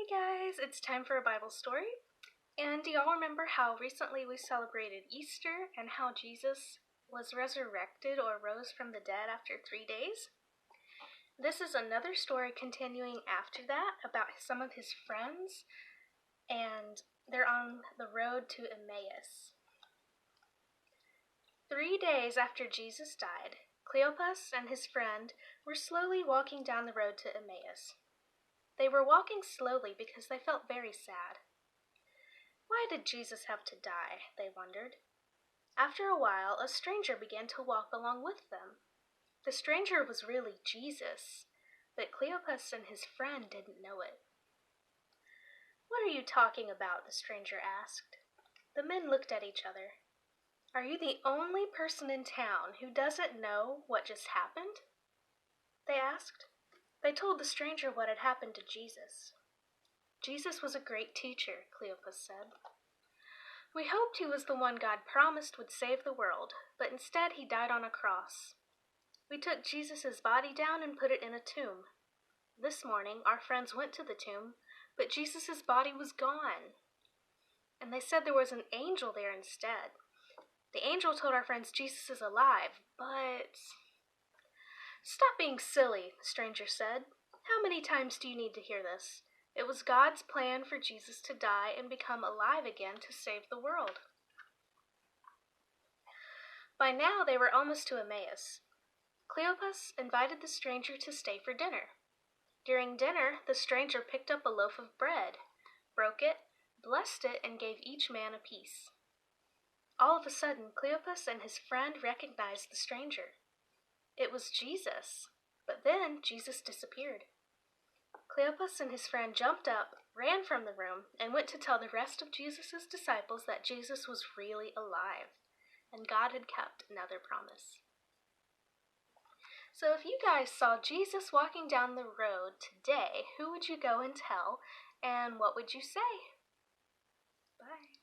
Hey guys, it's time for a Bible story. And do y'all remember how recently we celebrated Easter and how Jesus was resurrected or rose from the dead after 3 days? This is another story continuing after that about some of his friends, and they're on the road to Emmaus. 3 days after Jesus died, Cleopas and his friend were slowly walking down the road to Emmaus. They were walking slowly because they felt very sad. Why did Jesus have to die? They wondered. After a while, a stranger began to walk along with them. The stranger was really Jesus, but Cleopas and his friend didn't know it. What are you talking about? The stranger asked. The men looked at each other. Are you the only person in town who doesn't know what just happened? They asked. They told the stranger what had happened to Jesus. Jesus was a great teacher, Cleopas said. We hoped he was the one God promised would save the world, but instead he died on a cross. We took Jesus' body down and put it in a tomb. This morning, our friends went to the tomb, but Jesus' body was gone. And they said there was an angel there instead. The angel told our friends Jesus is alive, but... Stop being silly, the stranger said. How many times do you need to hear this? It was God's plan for Jesus to die and become alive again to save the world. By now, they were almost to Emmaus. Cleopas invited the stranger to stay for dinner. During dinner, the stranger picked up a loaf of bread, broke it, blessed it, and gave each man a piece. All of a sudden, Cleopas and his friend recognized the stranger. It was Jesus, but then Jesus disappeared. Cleopas and his friend jumped up, ran from the room, and went to tell the rest of Jesus' disciples that Jesus was really alive, and God had kept another promise. So if you guys saw Jesus walking down the road today, who would you go and tell, and what would you say? Bye.